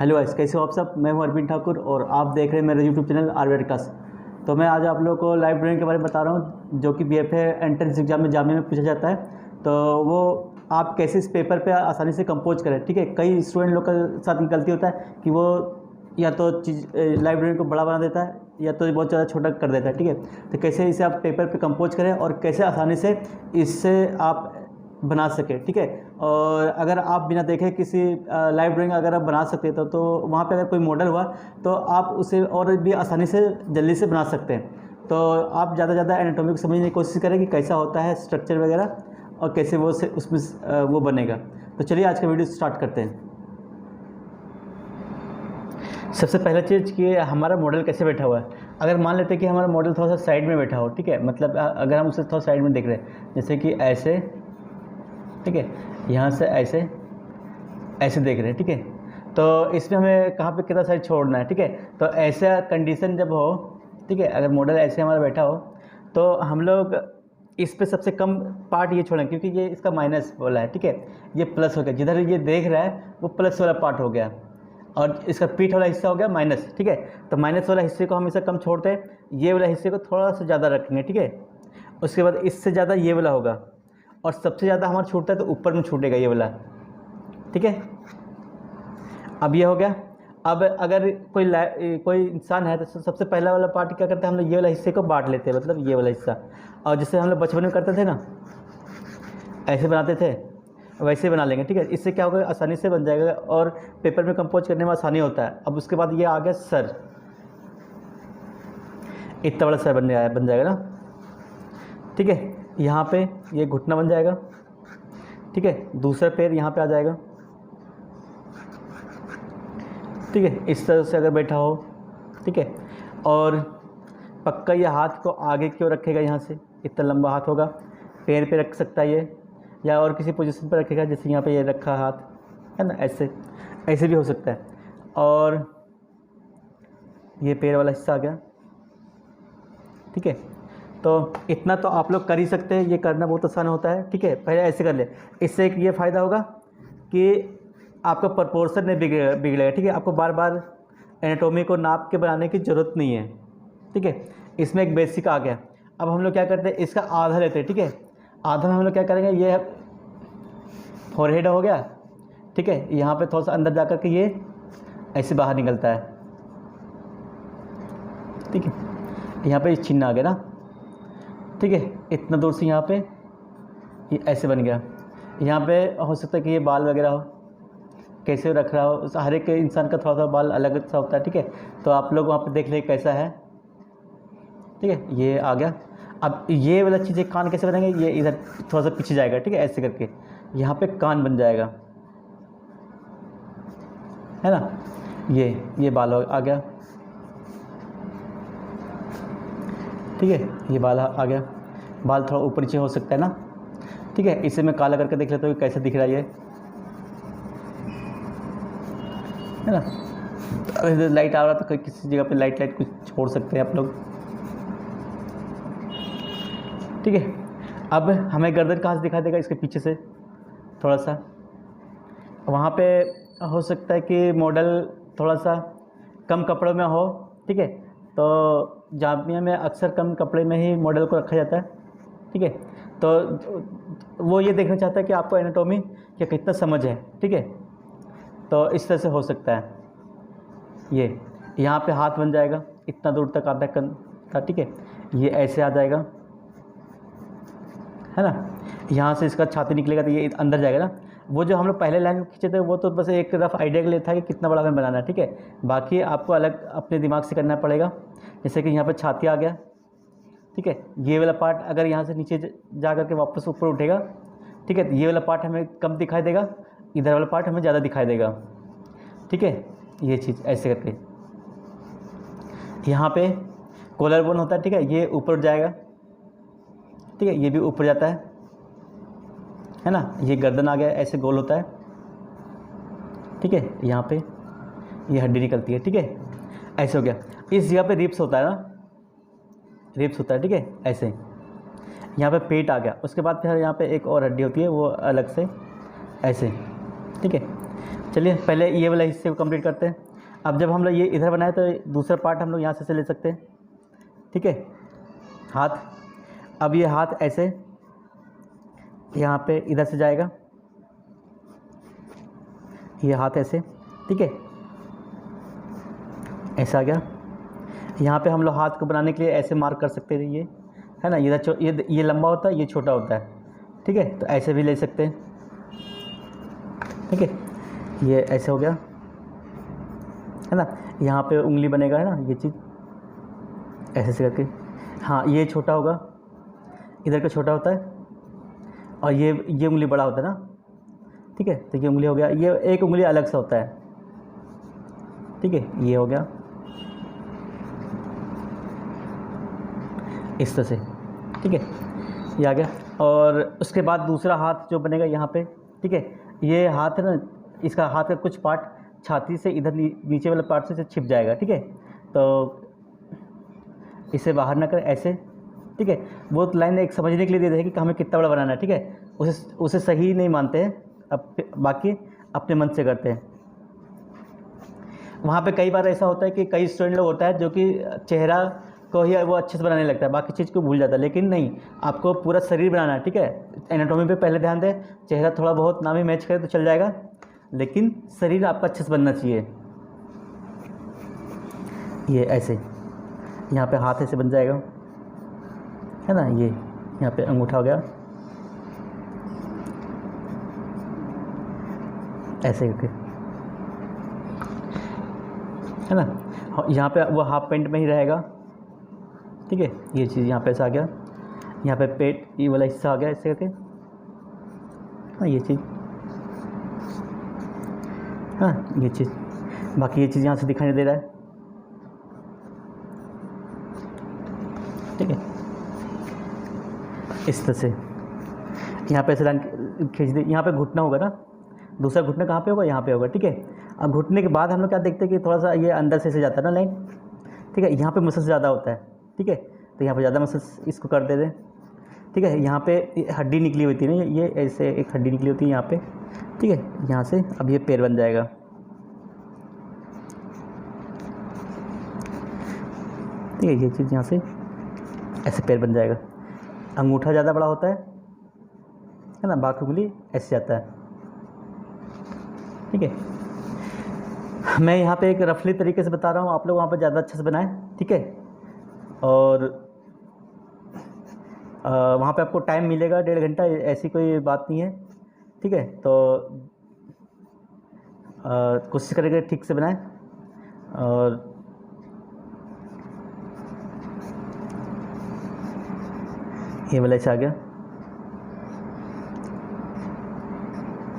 Hello guys, कैसे हो आप सब। मैं हूं अरविंद ठाकुर और आप देख रहे हैं मेरा यूट्यूब चैनल आरवेडकास। तो मैं आज आप लोगों को लाइव ड्राइंग के बारे में बता रहा हूं, जो कि बीएफए एंट्रेंस एग्जाम में जामिया में पूछा जाता है। तो वो आप कैसे इस पेपर पे आसानी से कंपोज करें। ठीक है, कई स्टूडेंट लोग के साथ गलती होता है कि वो या तो चीज़ लाइव ड्राइंग को बड़ा बना देता है या तो बहुत ज़्यादा छोटा कर देता है। ठीक है, तो कैसे इसे आप पेपर पे कंपोज करें और कैसे आसानी से इससे आप बना सके। ठीक है, और अगर आप बिना देखे किसी लाइव ड्राइंग अगर आप बना सकते तो वहाँ पे अगर कोई मॉडल हुआ तो आप उसे और भी आसानी से जल्दी से बना सकते हैं। तो आप ज़्यादा से ज़्यादा एनाटॉमी को समझने की कोशिश करें कि कैसा होता है स्ट्रक्चर वगैरह और कैसे वो से उसमें वो बनेगा। तो चलिए आज का वीडियो स्टार्ट करते हैं। सबसे पहला चीज़ कि हमारा मॉडल कैसे बैठा हुआ है। अगर मान लेते हैं कि हमारा मॉडल थोड़ा सा साइड में बैठा हो, ठीक है, मतलब अगर हम उसे थोड़ा साइड में देख रहे हैं जैसे कि ऐसे, ठीक है, यहाँ से ऐसे ऐसे देख रहे हैं। ठीक है, तो इसमें हमें कहाँ पे कितना साइज छोड़ना है। ठीक है, तो ऐसा कंडीशन जब हो, ठीक है, अगर मॉडल ऐसे हमारा बैठा हो तो हम लोग इस पे सबसे कम पार्ट ये छोड़ेंगे, क्योंकि ये इसका माइनस वाला है। ठीक है, ये प्लस हो गया, जिधर ये देख रहा है वो प्लस वाला पार्ट हो गया और इसका पीठ वाला हिस्सा हो गया माइनस। ठीक है, तो माइनस वाला हिस्से को हमेशा कम छोड़ते हैं, ये वाला हिस्से को थोड़ा सा ज़्यादा रखेंगे। ठीक है, उसके बाद इससे ज़्यादा ये वाला होगा और सबसे ज़्यादा हमारा छूटता है तो ऊपर में छूटेगा ये वाला। ठीक है, अब ये हो गया। अब अगर कोई इंसान है तो सबसे पहला वाला पार्ट क्या करते हैं, हम लोग ये वाला हिस्से को बांट लेते हैं, मतलब ये वाला हिस्सा। और जैसे हम लोग बचपन में करते थे ना, ऐसे बनाते थे, वैसे बना लेंगे। ठीक है, इससे क्या होगा, आसानी से बन जाएगा और पेपर में कंपोज करने में आसानी होता है। अब उसके बाद ये आ गया सर, इतना बड़ा सर बन जाएगा ना। ठीक है, यहाँ पे ये घुटना बन जाएगा। ठीक है, दूसरा पैर यहाँ पे आ जाएगा। ठीक है, इस तरह से अगर बैठा हो, ठीक है, और पक्का ये हाथ को आगे क्यों रखेगा, यहाँ से इतना लंबा हाथ होगा, पैर पे रख सकता है ये, या और किसी पोजीशन पर रखेगा, जैसे यहाँ पे ये रखा हाथ है ना, ऐसे ऐसे भी हो सकता है। और ये पैर वाला हिस्सा आ गया। ठीक है, तो इतना तो आप लोग कर ही सकते हैं, ये करना बहुत आसान होता है। ठीक है, पहले ऐसे कर ले, इससे एक ये फ़ायदा होगा कि आपका प्रपोर्शन नहीं बिगड़ेगा। ठीक है, आपको बार बार एनाटॉमी को नाप के बनाने की ज़रूरत नहीं है। ठीक है, इसमें एक बेसिक आ गया। अब हम लोग क्या करते हैं, इसका आधा लेते हैं। ठीक है, आधा में हम लोग क्या करेंगे, ये फोरहेड हो गया। ठीक है, यहाँ पे थोड़ा सा अंदर जा कर के ये ऐसे बाहर निकलता है। ठीक है, यहाँ पे चिन्ह आ गया ना। ठीक है, इतना दूर से यहाँ पे ये ऐसे बन गया। यहाँ पे हो सकता है कि ये बाल वगैरह हो, कैसे रख रहा हो, हर एक इंसान का थोड़ा सा बाल अलग सा होता है। ठीक है, तो आप लोग वहाँ पे देख ले कैसा है। ठीक है, ये आ गया। अब ये वाला चीज़ कान कैसे बनाएंगे, ये इधर थोड़ा सा पीछे जाएगा। ठीक है, ऐसे करके यहाँ पे कान बन जाएगा, है ना। ये बाल आ गया। ठीक है, ये बाल आ गया। बाल थोड़ा ऊपर नीचे हो सकता है ना। ठीक है, इसे मैं काला करके देख लेता हूँ कैसे दिख रहा है ये, है ना। अगर लाइट आ रहा तो किसी जगह पे लाइट कुछ छोड़ सकते हैं आप लोग। ठीक है, अब हमें गर्दन कहाँ से दिखाई देगा, इसके पीछे से थोड़ा सा वहाँ पे हो सकता है कि मॉडल थोड़ा सा कम कपड़ों में हो। ठीक है, तो जामिया में अक्सर कम कपड़े में ही मॉडल को रखा जाता है। ठीक है, तो वो ये देखना चाहता है कि आपको एनाटॉमी का कितना समझ है। ठीक है, तो इस तरह से हो सकता है। ये यहाँ पे हाथ बन जाएगा, इतना दूर तक आता था। ठीक है, ये ऐसे आ जाएगा, है ना। यहाँ से इसका छाती निकलेगा तो ये अंदर जाएगा ना। वो जो हम लोग पहले लाइन खींचे थे वो तो बस एक रफ आइडिया के लिए था कि कितना बड़ा हमें बनाना है। ठीक है, बाकी आपको अलग अपने दिमाग से करना पड़ेगा। जैसे कि यहाँ पे छाती आ गया। ठीक है, ये वाला पार्ट अगर यहाँ से नीचे जा कर के वापस ऊपर उठेगा, ठीक है, तो ये वाला पार्ट हमें कम दिखाई देगा, इधर वाला पार्ट हमें ज़्यादा दिखाई देगा। ठीक है, ये चीज़ ऐसे करके यहाँ पे कॉलर बोन होता है। ठीक है, ये ऊपर उठ जाएगा। ठीक है, ये भी ऊपर जाता है ना। ये गर्दन आ गया, ऐसे गोल होता है। ठीक है, यहाँ पे ये हड्डी निकलती है। ठीक है, ऐसे हो गया। इस जगह पे रिब्स होता है ना, रिब्स होता है। ठीक है, ऐसे यहाँ पे पेट आ गया। उसके बाद फिर यहाँ पे एक और हड्डी होती है वो अलग से ऐसे। ठीक है, चलिए पहले ये वाला हिस्से को कंप्लीट करते हैं। अब जब हम लोग ये इधर बनाए तो दूसरा पार्ट हम लोग यहाँ से ले सकते हैं, ठीक है। हाथ, अब ये हाथ ऐसे यहाँ पे इधर से जाएगा, ये हाथ ऐसे, ठीक है, ऐसा आ गया। यहाँ पे हम लोग हाथ को बनाने के लिए ऐसे मार्क कर सकते हैं, ये है ना, ये लंबा होता है, ये छोटा होता है, ठीक है। तो ऐसे भी ले सकते हैं, ठीक है। ये ऐसे हो गया, है ना। यहाँ पे उंगली बनेगा, है ना, ये चीज़ ऐसे से करके। हाँ, ये छोटा होगा, इधर का छोटा होता है, और ये उंगली बड़ा होता है ना, ठीक है। तो ये उंगली हो गया, ये एक उंगली अलग सा होता है, ठीक है। ये हो गया इस तरह से, ठीक है, ये आ गया। और उसके बाद दूसरा हाथ जो बनेगा यहाँ पे, ठीक है। ये हाथ है ना, इसका हाथ का कुछ पार्ट छाती से इधर नीचे वाले पार्ट से छिप जाएगा, ठीक है। तो इसे बाहर ना कर ऐसे, ठीक है। वो लाइन एक समझने के लिए दे देगी कि हमें कितना बड़ा बनाना है, ठीक है। उसे सही नहीं मानते हैं, अब बाकी अपने मन से करते हैं। वहाँ पे कई बार ऐसा होता है कि कई स्टूडेंट लोग होता है जो कि चेहरा को ही वो अच्छे से बनाने लगता है, बाकी चीज़ को भूल जाता है। लेकिन नहीं, आपको पूरा शरीर बनाना है, ठीक है। एनाटॉमी पे पहले ध्यान दें, चेहरा थोड़ा बहुत ना भी मैच करे तो चल जाएगा, लेकिन शरीर आपका अच्छे से बनना चाहिए। ये ऐसे, यहाँ पे हाथ ऐसे बन जाएगा, है ना। ये यहाँ पे अंगूठा हो गया, ऐसे करके, है ना। यहाँ पे वो हाफ पेंट में ही रहेगा, ठीक है। ये चीज़ यहाँ पे ऐसा आ गया, यहाँ पे पेट ये वाला हिस्सा आ गया ऐसे करके, हाँ ये चीज़, हाँ ये चीज़। बाकी ये चीज़ यहाँ से दिखाई नहीं दे रहा है, ठीक है। इस तरह से यहाँ पे ऐसे लाइन खींच दे। यहाँ पे घुटना होगा ना, दूसरा घुटना कहाँ पे होगा, यहाँ पे होगा, ठीक है। अब घुटने के बाद हम लोग क्या देखते हैं कि थोड़ा सा ये अंदर से जाता है ना लाइन, ठीक है। यहाँ पे मसल्स ज़्यादा होता है, ठीक है। तो यहाँ पे ज़्यादा मसल्स इसको कर दे दें, ठीक है। यहाँ पे हड्डी निकली हुई थी ना, ये ऐसे एक हड्डी निकली होती है यहाँ पे, ठीक है। यहाँ से अब ये पैर बन जाएगा, ठीक है। ये चीज़ यहाँ से ऐसे पैर बन जाएगा। अंगूठा ज़्यादा बड़ा होता है ना, बाकी उंगली ऐसे जाता है, ठीक है। मैं यहाँ पे एक रफली तरीके से बता रहा हूँ, आप लोग वहाँ पर ज़्यादा अच्छे से बनाएं, ठीक है। और वहाँ पे आपको टाइम मिलेगा 1.5 घंटा, ऐसी कोई बात नहीं है, ठीक है। तो कोशिश करेंगे ठीक से बनाएं। और ये वाला ऐसा आ गया,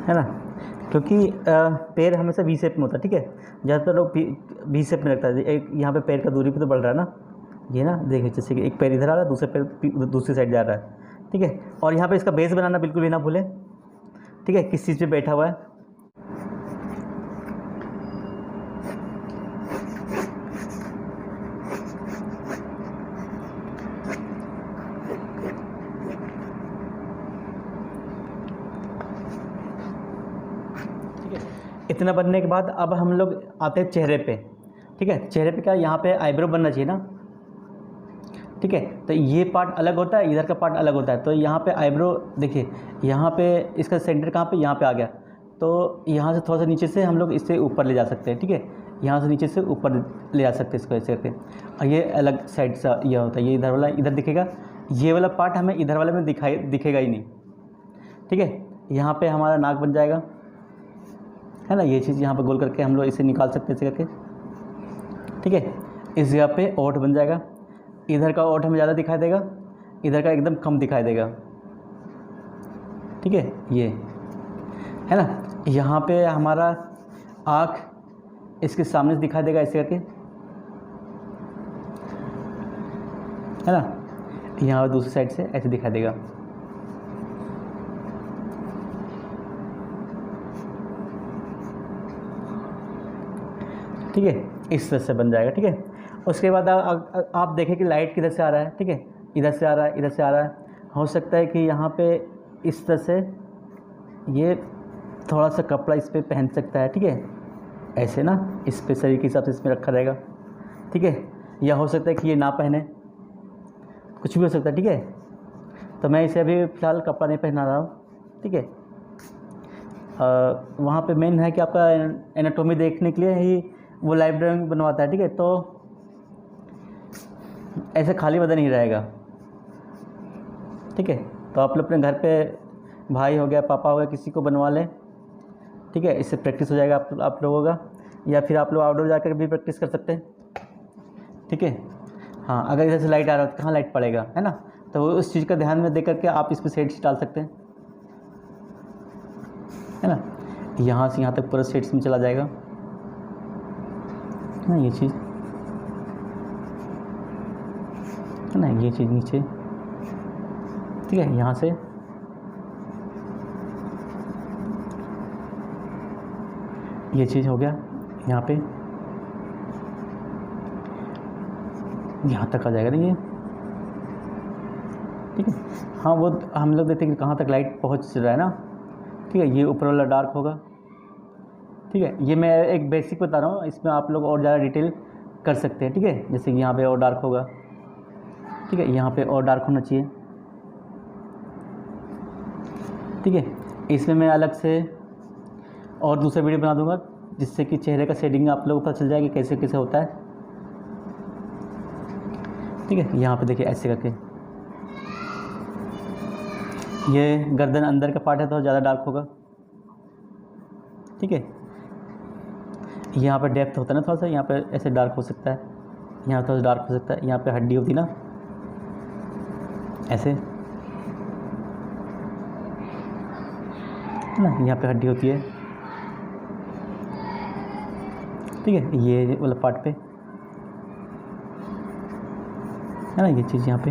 है ना, क्योंकि पैर हमेशा वी शेप में होता है, ठीक है। ज़्यादातर लोग वी शेप में रखता है। एक यहाँ पे पैर का दूरी पे तो बढ़ रहा है ना, ये ना देखिए, जैसे कि एक पैर इधर आ रहा है, दूसरा पैर दूसरी साइड जा रहा है, ठीक है। और यहाँ पे इसका बेस बनाना बिल्कुल भी ना भूलें, ठीक है, किस चीज़ पे बैठा हुआ है। इतना बनने के बाद अब हम लोग आते हैं चेहरे पे, ठीक है। चेहरे पे क्या, यहाँ पे आईब्रो बनना चाहिए ना, ठीक है। तो ये पार्ट अलग होता है, इधर का पार्ट अलग होता है। तो यहाँ पे आईब्रो देखिए, यहाँ पे इसका सेंटर कहाँ पे, यहाँ पे आ गया। तो यहाँ से थोड़ा सा नीचे से हम लोग इससे ऊपर ले जा सकते हैं, ठीक है। यहाँ से नीचे से ऊपर ले जा सकते हैं इसको ऐसे करके। और ये अलग साइड से यह होता है, ये इधर वाला इधर दिखेगा, ये वाला पार्ट हमें इधर वाले में दिखेगा ही नहीं, ठीक है। यहाँ पर हमारा नाक बन जाएगा, है ना। ये चीज़ यहाँ पे गोल करके हम लोग इसे निकाल सकते हैं ऐसे करके, ठीक है। इस जगह पे ओठ बन जाएगा, इधर का ओठ हमें ज़्यादा दिखाई देगा, इधर का एकदम कम दिखाई देगा, ठीक है। ये है ना, यहाँ पे हमारा आँख इसके सामने से दिखाई देगा ऐसे करके, है ना। यहाँ दूसरी साइड से ऐसे दिखाई देगा, ठीक है। इस तरह से बन जाएगा, ठीक है। उसके बाद आप देखें कि लाइट किधर से आ रहा है, ठीक है। इधर से आ रहा है, इधर से आ रहा है। हो सकता है कि यहाँ पे इस तरह से ये थोड़ा सा कपड़ा इस पर पहन सकता है, ठीक है, ऐसे ना, इस पे शरीर के हिसाब से इसमें रखा रहेगा, ठीक है। या हो सकता है कि ये ना पहने, कुछ भी हो सकता है, ठीक है। तो मैं इसे अभी फ़िलहाल कपड़ा नहीं पहना रहा हूँ, ठीक है। वहाँ पे मेन है कि आपका एनाटॉमी देखने के लिए ही वो लाइव ड्राइंग बनवाता है, ठीक है। तो ऐसे खाली बदन ही रहेगा, ठीक है। तो आप लोग अपने घर पे भाई हो गया, पापा हो गया, किसी को बनवा लें, ठीक है। इससे प्रैक्टिस हो जाएगा आप लोगों का। या फिर आप लोग आउटडोर जाकर भी प्रैक्टिस कर सकते हैं, ठीक है। हाँ, अगर इधर से लाइट आ रहा है तो कहाँ लाइट पड़ेगा, है ना। तो उस चीज़ का ध्यान में दे करके आप इस पर शेड्स डाल सकते हैं, है ना। यहाँ से यहाँ तक पूरा शेड्स में चला जाएगा ना, ये चीज़ है ना, ये चीज़ नीचे, ठीक है। यहाँ से ये चीज़ हो गया, यहाँ पे यहाँ तक आ जाएगा ना ये, ठीक है। हाँ, वो हम लोग देखते हैं कि कहाँ तक लाइट पहुँच रहा है ना, ठीक है। ये ऊपर वाला डार्क होगा, ठीक है। ये मैं एक बेसिक बता रहा हूँ, इसमें आप लोग और ज़्यादा डिटेल कर सकते हैं, ठीक है। जैसे कि यहाँ पे और डार्क होगा, ठीक है, यहाँ पे और डार्क होना चाहिए, ठीक है। इसमें मैं अलग से और दूसरा वीडियो बना दूंगा जिससे कि चेहरे का शेडिंग आप लोगों को पता चल जाएगा कि कैसे कैसे होता है, ठीक है। यहाँ पे देखिए ऐसे करके, ये गर्दन अंदर का पार्ट है तो ज़्यादा डार्क होगा, ठीक है। यहाँ पे डेप्थ होता है ना थोड़ा सा, यहाँ पे ऐसे डार्क हो सकता है, यहाँ थोड़ा सा डार्क हो सकता है। यहाँ पे हड्डी होती ना ऐसे, है ना, यहाँ पे हड्डी होती है, ठीक है। ये वाला पार्ट पे है ना, ये चीज़ यहाँ पे,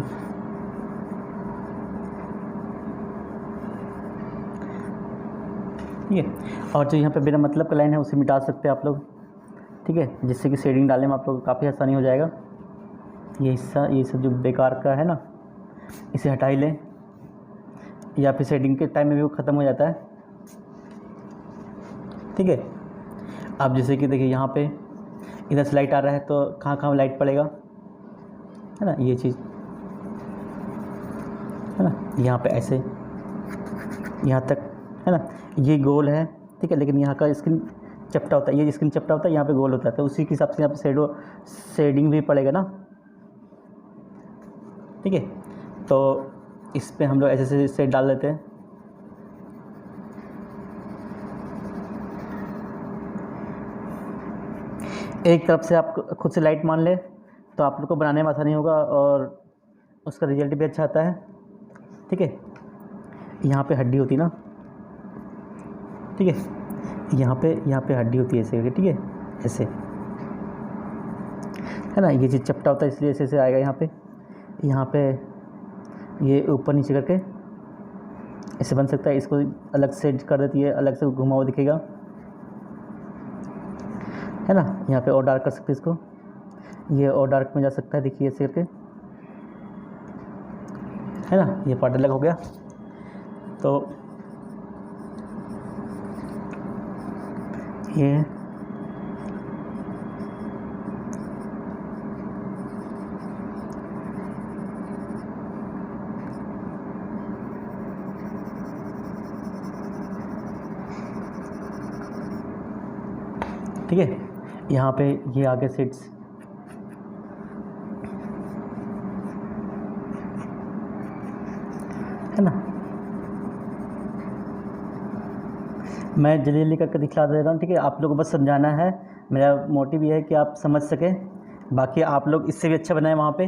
ठीक है। और जो यहाँ पे बिना मतलब का लाइन है उसे मिटा सकते हैं आप लोग, ठीक है, जिससे कि शेडिंग डालने में आप लोग काफ़ी आसानी हो जाएगा। ये हिस्सा, ये सब जो बेकार का है ना, इसे हटा ही लें, या फिर शेडिंग के टाइम में भी वो ख़त्म हो जाता है, ठीक है। अब जैसे कि देखिए यहाँ पे इधर से लाइट आ रहा है तो कहाँ कहाँ लाइट पड़ेगा, है ना, ये चीज़ है ना, यहाँ पे ऐसे यहाँ तक, है ना। ये गोल है, ठीक है, लेकिन यहाँ का स्किन चपटा होता है, ये स्किन चपटा होता है, यहाँ पे गोल होता है, तो उसी के हिसाब से यहाँ पे शेडिंग भी पड़ेगा ना, ठीक है। तो इस पे हम लोग ऐसे से शेड डाल देते हैं, एक तरफ से आप खुद से लाइट मान ले तो आप लोग को बनाने में आसानी होगा और उसका रिजल्ट भी अच्छा आता है, ठीक है। यहाँ पे हड्डी होती ना, ठीक है, यहाँ पे हड्डी होती है ऐसे, ठीक है, ऐसे, है ना। ये चीज़ चपटा होता है इसलिए ऐसे आएगा। यहाँ पे ये ऊपर नीचे करके ऐसे बन सकता है, इसको अलग से कर देती है, अलग से घुमा हुआ दिखेगा, है ना। यहाँ पे और डार्क कर सकते हैं इसको, ये और डार्क में जा सकता है, देखिए ऐसे करके, है ना। ये पार्ट अलग हो गया। तो ये ठीक है, यहाँ पे ये आगे सीट्स, है ना। मैं जल्दी जल्दी करके दिखला दे रहा हूँ, ठीक है। आप लोगों को बस समझाना है, मेरा मोटिव ये है कि आप समझ सकें, बाकी आप लोग इससे भी अच्छा बनाएं वहाँ पे,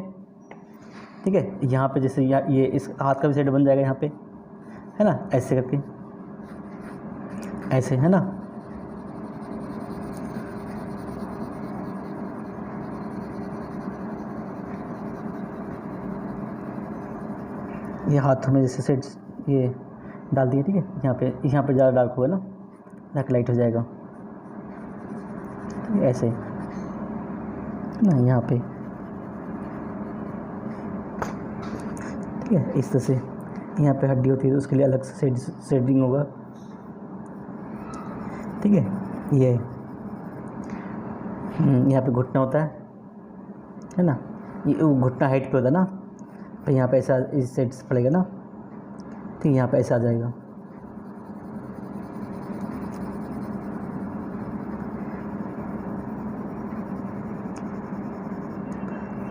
ठीक है। यहाँ पे जैसे ये इस हाथ का भी सेट बन जाएगा यहाँ पे, है ना, ऐसे करके, ऐसे, है ना। ये हाथों में जैसे सेट्स ये डाल दिए, ठीक है। यहाँ पे ज़्यादा डार्क होगा ना, डार्क लाइट हो जाएगा, ऐसे ना, यहाँ पे, ठीक है। इस तरह से यहाँ पे हड्डी होती है तो उसके लिए अलग से शेडिंग होगा, ठीक है। ये यहाँ पे घुटना होता है ना, ये घुटना हाइट पे होता है ना, तो यहाँ पे ऐसा इस साइड से पड़ेगा ना, ठीक है, यहाँ पे ऐसा आ जाएगा।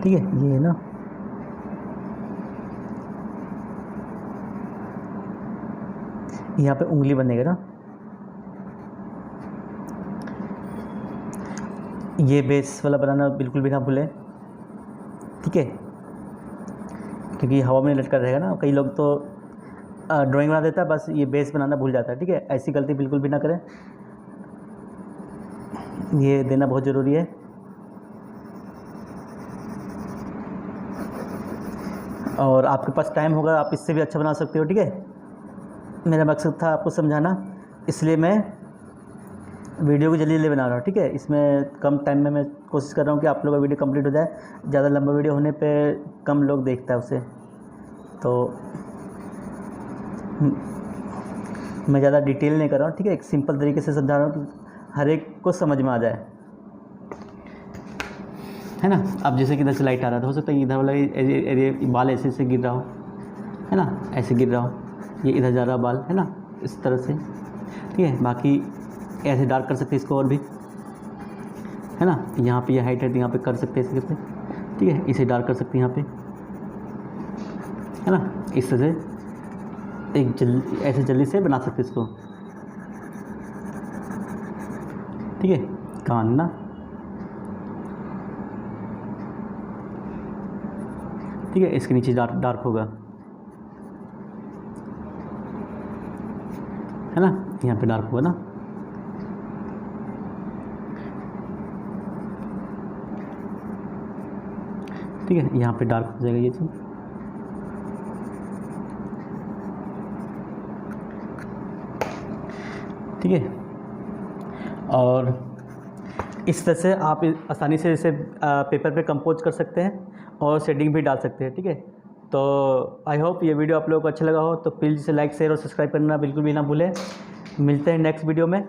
ठीक है, ये है ना, यहाँ पे उंगली बनेगा ना, ये बेस वाला बनाना बिल्कुल भी ना भूलें, ठीक है, क्योंकि हवा में लटका रहेगा ना। कई लोग तो ड्राइंग बना देता है, बस ये बेस बनाना भूल जाता है, ठीक है। ऐसी गलती बिल्कुल भी ना करें, ये देना बहुत ज़रूरी है। और आपके पास टाइम होगा, आप इससे भी अच्छा बना सकते हो, ठीक है। मेरा मकसद था आपको समझाना, इसलिए मैं वीडियो को जल्दी जल्दी बना रहा हूँ, ठीक है। इसमें कम टाइम में मैं कोशिश कर रहा हूँ कि आप लोगों का वीडियो कंप्लीट हो जाए। ज़्यादा लंबा वीडियो होने पे कम लोग देखता है उसे, तो मैं ज़्यादा डिटेल नहीं कर रहा हूँ, ठीक है। एक सिंपल तरीके से समझा रहा हूँ कि हर एक को समझ में आ जाए, है ना। अब जैसे कि इधर से लाइट आ रहा था, हो सकता है इधर वाला एरिया बाल ऐसे से गिर रहा हो, है ना, ऐसे गिर रहा हो, ये इधर जा रहा बाल, है ना, इस तरह से, ठीक है। बाकी ऐसे डार्क कर सकते हैं इसको और भी, है ना। यहाँ पे ये हाइट है, यहाँ पे कर सकते हैं इसके पे, ठीक है। इसे डार्क कर सकते हैं यहाँ पे, है ना। इस तरह से ऐसे जल्दी से बना सकते हैं इसको, ठीक है। कान ना, ठीक है, इसके नीचे डार्क होगा, है ना, यहाँ पे डार्क होगा ना, ठीक है। यहाँ पे डार्क हो जाएगा ये चीज़, ठीक है। और इस तरह से आप आसानी से इसे पेपर पे कंपोज कर सकते हैं और शेडिंग भी डाल सकते हैं, ठीक है। तो आई होप ये वीडियो आप लोगों को अच्छा लगा हो, तो प्लीज़ इसे लाइक शेयर और सब्सक्राइब करना बिल्कुल भी ना भूलें। मिलते हैं नेक्स्ट वीडियो में।